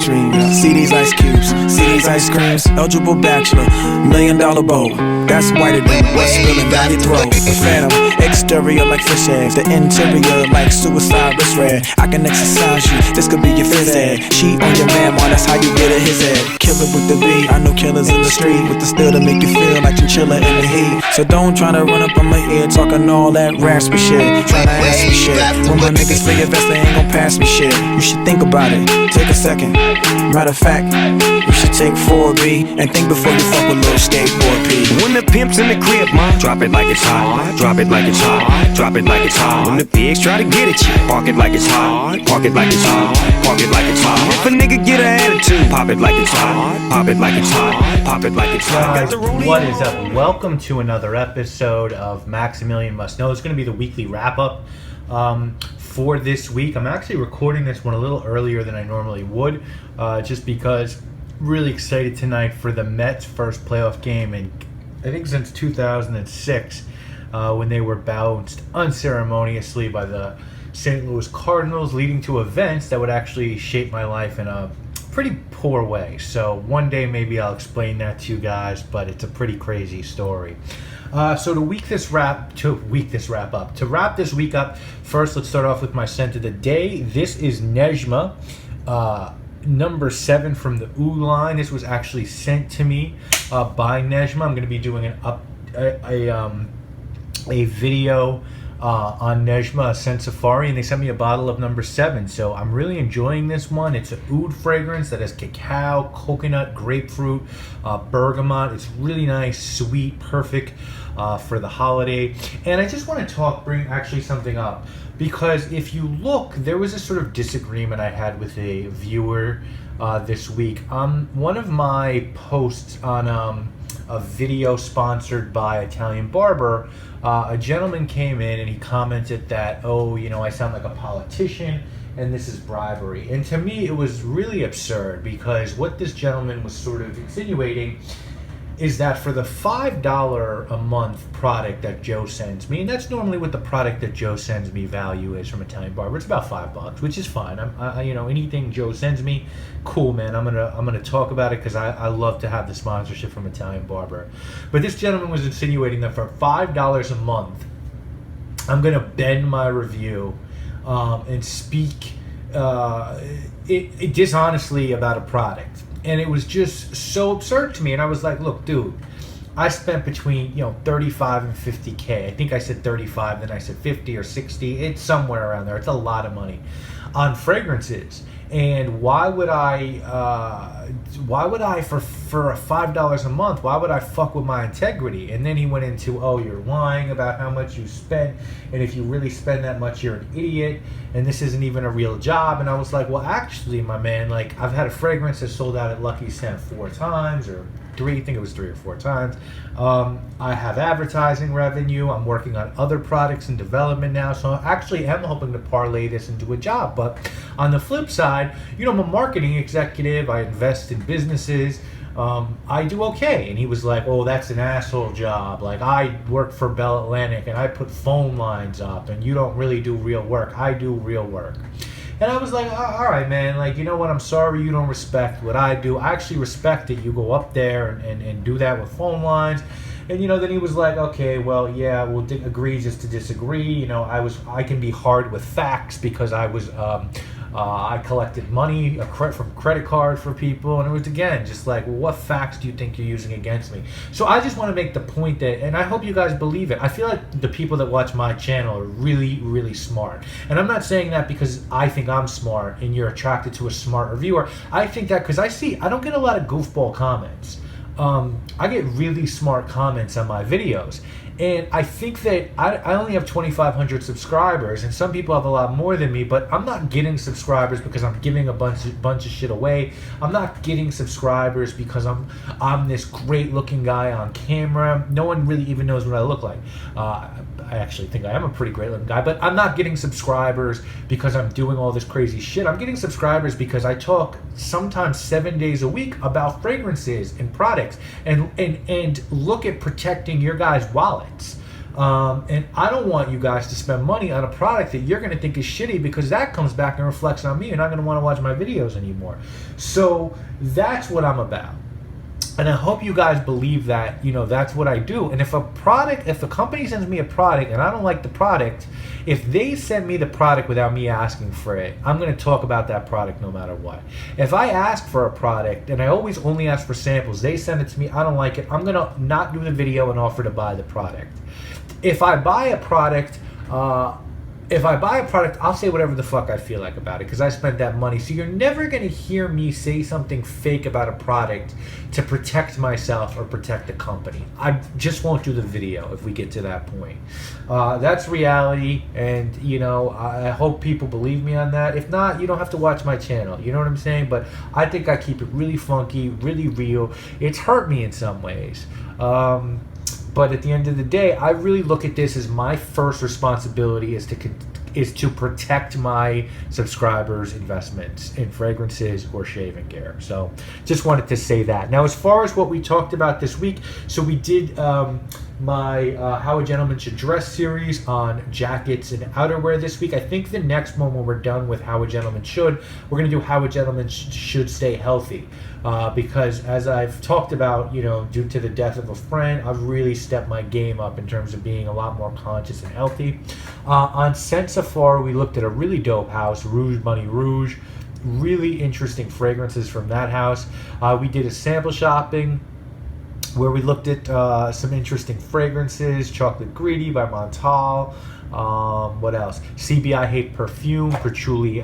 dream. See these ice cubes, see these ice creams. Eligible bachelor, $1 million bowl. That's whiter than what's spilling down your throat. The phantom, exterior like fish eggs, the interior like suicide wrist red. I can exercise you, this could be your phys ed. Cheat on your man, man, that's how you get a his head. Killer with the B, I know killers in the street with the steel to make you feel like chinchilla in the heat. So don't try to run up on my ear talking all that raspy shit, trying to ask me shit. When my niggas play your vest, they ain't gon' pass me shit. You should think about it, take a second. Matter of fact, you should take 4B and think before you fuck with little skateboard P. When the pimp's in the crib, ma, drop it like it's hot. Drop it like it's hot. Drop it like it's hot. When the pigs try to get at you, park it like it's hot. Park it like it's hot. Park it like it's hot. If a nigga get an attitude, pop it like it's hot. Pop it like it's hot. Pop it like it's hot. What is up? Welcome to another episode of Maximilian Must Know. It's going to be the weekly wrap-up for this week. I'm actually recording this one a little earlier than I normally would, just because really excited tonight for the Mets' first playoff game, and I think since 2006, when they were bounced unceremoniously by the St. Louis Cardinals, leading to events that would actually shape my life in a pretty poor way. So one day maybe I'll explain that to you guys, but it's a pretty crazy story. So to wrap this week up, first let's start off with my scent of the day. This is Nejma, number 7 from the Ooh line. This was actually sent to me by Nejma. I'm going to be doing a video on Nejma, a scent safari, and they sent me a bottle of number 7. So I'm really enjoying this one. It's an oud fragrance that has cacao, coconut, grapefruit, bergamot. It's really nice, sweet, perfect for the holiday. And I just want to bring actually something up, because if you look, there was a sort of disagreement I had with a viewer this week. One of my posts on a video sponsored by Italian Barber, a gentleman came in and he commented that, I sound like a politician and this is bribery. And to me, it was really absurd, because what this gentleman was sort of insinuating is that for the $5 a month product that Joe sends me, and that's normally what the product that Joe sends me value is from Italian Barber. It's about $5, which is fine. Anything Joe sends me, cool, man. I'm gonna talk about it because I love to have the sponsorship from Italian Barber. But this gentleman was insinuating that for $5 a month, I'm gonna bend my review and speak dishonestly about a product. And it was just so absurd to me. And I was like, look, dude, I spent between 35 and 50K. I think I said 35, then I said 50 or 60. It's somewhere around there. It's a lot of money on fragrances. And why would I for $5 a month, why would I fuck with my integrity? And then he went into, you're lying about how much you spent, and if you really spend that much, you're an idiot, and this isn't even a real job. And I was like, well, actually, my man, like, I've had a fragrance that sold out at Lucky Scent 4 times, or 3, I think it was 3 or 4 times. I have advertising revenue. I'm working on other products in development now, so I actually am hoping to parlay this into a job. But on the flip side, I'm a marketing executive. I invest in businesses. I do okay. And he was like, that's an asshole job. Like, I work for Bell Atlantic and I put phone lines up, and you don't really do real work. I do real work. And I was like, all right, man, like, you know what, I'm sorry you don't respect what I do. I actually respect that you go up there and do that with phone lines. And, then he was like, okay, well, yeah, we'll agree just to disagree. I can be hard with facts, because I collected money from credit card for people, and it was, again, just like, well, what facts do you think you're using against me? So I just want to make the point that, and I hope you guys believe it, I feel like the people that watch my channel are really, really smart. And I'm not saying that because I think I'm smart and you're attracted to a smart reviewer. I think that because I don't get a lot of goofball comments. I get really smart comments on my videos. And I think that I only have 2,500 subscribers, and some people have a lot more than me, but I'm not getting subscribers because I'm giving a bunch of shit away. I'm not getting subscribers because I'm this great looking guy on camera. No one really even knows what I look like. I actually think I am a pretty great looking guy, but I'm not getting subscribers because I'm doing all this crazy shit. I'm getting subscribers because I talk sometimes 7 days a week about fragrances and products, and look at protecting your guys' wallets. And I don't want you guys to spend money on a product that you're going to think is shitty, because that comes back and reflects on me. You're not going to want to watch my videos anymore. So that's what I'm about. And I hope you guys believe that, that's what I do. And if a company sends me a product and I don't like the product, if they send me the product without me asking for it, I'm going to talk about that product no matter what. If I ask for a product, and I always only ask for samples, they send it to me, I don't like it, I'm going to not do the video and offer to buy the product. If I buy a product, I'll say whatever the fuck I feel like about it, because I spent that money. So you're never going to hear me say something fake about a product to protect myself or protect the company. I just won't do the video if we get to that point. That's reality, and I hope people believe me on that. If not, you don't have to watch my channel. You know what I'm saying? But I think I keep it really funky, really real. It's hurt me in some ways. But at the end of the day, I really look at this as my first responsibility is to protect my subscribers' investments in fragrances or shaving gear. So just wanted to say that. Now, as far as what we talked about this week, so we did my How a Gentleman Should Dress series on jackets and outerwear this week. I think the next one, when we're done with How a Gentleman Should, we're going to do How a Gentleman Should Stay Healthy. Because as I've talked about, due to the death of a friend, I've really stepped my game up in terms of being a lot more conscious and healthy. On Scent Safari, we looked at a really dope house, Rouge Bunny Rouge. Really interesting fragrances from that house. We did a sample shopping where we looked at some interesting fragrances. Chocolate Greedy by Montal. What else? CBI Hate Perfume, Patchouli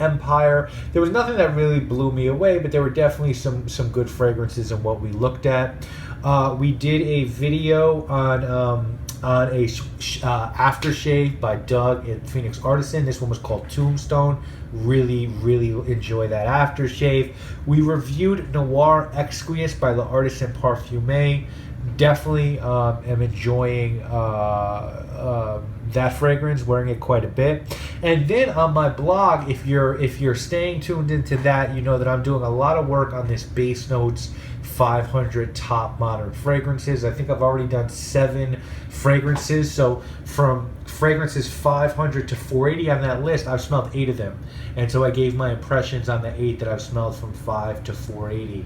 Empire. There was nothing that really blew me away, but there were definitely some good fragrances in what we looked at. We did a video on a aftershave by Doug at Phoenix Artisan. This one was called Tombstone. Really enjoy that aftershave. We reviewed Noir Exquis by Le Artisan Parfumé. Definitely am enjoying that fragrance, wearing it quite a bit. And then on my blog, if you're staying tuned into that, you know that I'm doing a lot of work on this Base Notes 500 top modern fragrances. I think I've already done 7 fragrances. So from fragrances 500 to 480 on that list, I've smelled 8 of them. And so I gave my impressions on the 8 that I've smelled from 5 to 480.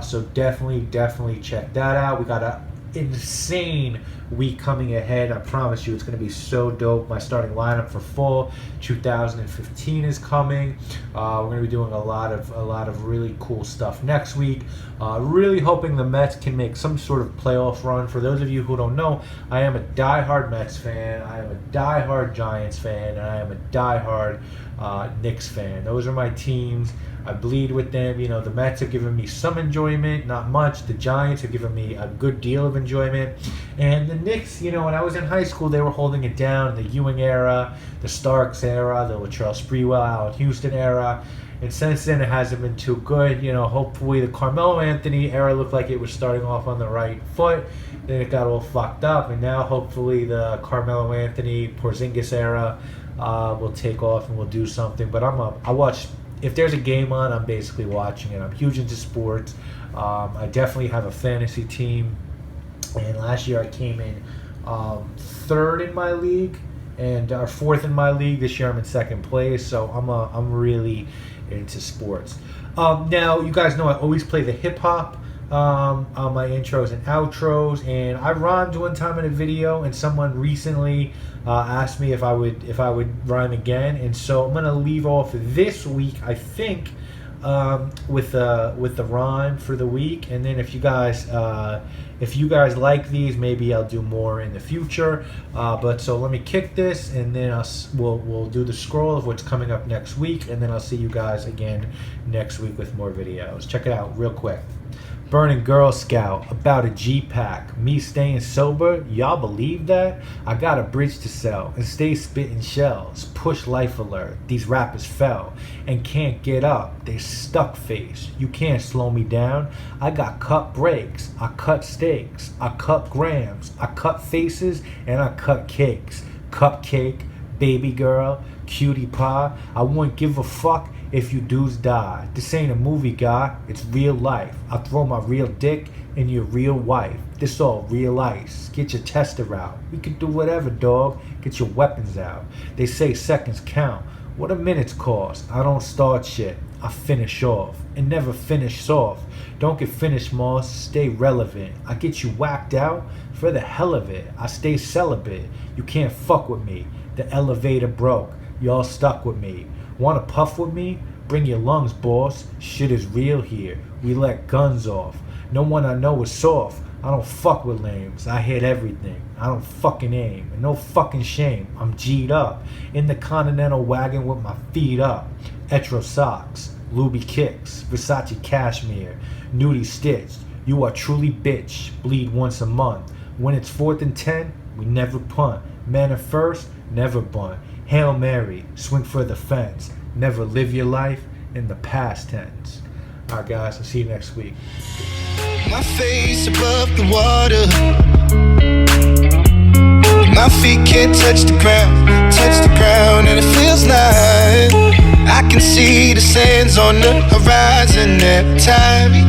So definitely check that out. We got a insane week coming ahead. I promise you, it's going to be so dope. My starting lineup for fall 2015 is coming. We're going to be doing a lot of really cool stuff next week. Really hoping the Mets can make some sort of playoff run. For those of you who don't know, I am a diehard Mets fan. I am a diehard Giants fan, and I am a diehard Knicks fan. Those are my teams. I bleed with them. The Mets have given me some enjoyment, not much. The Giants have given me a good deal of enjoyment. And the Knicks, when I was in high school, they were holding it down. The Ewing era, the Starks era, the Latrell Sprewell, Allen Houston era. And since then, it hasn't been too good. Hopefully the Carmelo Anthony era looked like it was starting off on the right foot. Then it got all fucked up. And now, hopefully, the Carmelo Anthony, Porzingis era will take off and we'll do something. But I watch. If there's a game on, I'm basically watching it. I'm huge into sports. I definitely have a fantasy team. And last year I came in 3rd in my league and 4th in my league. This year I'm in 2nd place. So I'm really into sports. Now, you guys know I always play the hip hop on my intros and outros, and I rhymed one time in a video, and someone recently asked me if I would rhyme again, and so I'm gonna leave off this week, I think, with the rhyme for the week, and then if you guys like these, maybe I'll do more in the future. But so let me kick this, and then we'll do the scroll of what's coming up next week, and then I'll see you guys again next week with more videos. Check it out real quick. Burning Girl Scout about a G-Pack. Me staying sober, y'all believe that? I got a bridge to sell and stay spitting shells. Push life alert, these rappers fell and can't get up. They stuck face, you can't slow me down. I got cut breaks, I cut steaks, I cut grams, I cut faces and I cut cakes. Cupcake, baby girl, cutie pie, I wouldn't give a fuck if you dudes die. This ain't a movie, guy, it's real life. I throw my real dick in your real wife. This all real ice. Get your tester out. We can do whatever, dog. Get your weapons out. They say seconds count. What a minutes cost. I don't start shit, I finish off. And never finish soft. Don't get finished, Moss. Stay relevant. I get you whacked out for the hell of it. I stay celibate. You can't fuck with me. The elevator broke. Y'all stuck with me. Wanna puff with me? Bring your lungs, boss. Shit is real here. We let guns off. No one I know is soft. I don't fuck with lames. I hit everything. I don't fucking aim. And no fucking shame. I'm G'd up. In the Continental wagon with my feet up. Etro socks. Luby kicks. Versace cashmere. Nudie stitched. You are truly bitch. Bleed once a month. When it's 4th and 10, we never punt. Man at first, never bunt. Hail Mary. Swing for the fence. Never live your life in the past tense. Alright guys, I'll see you next week. My face above the water. My feet can't touch the ground, and it feels like I can see the sands on the horizon every time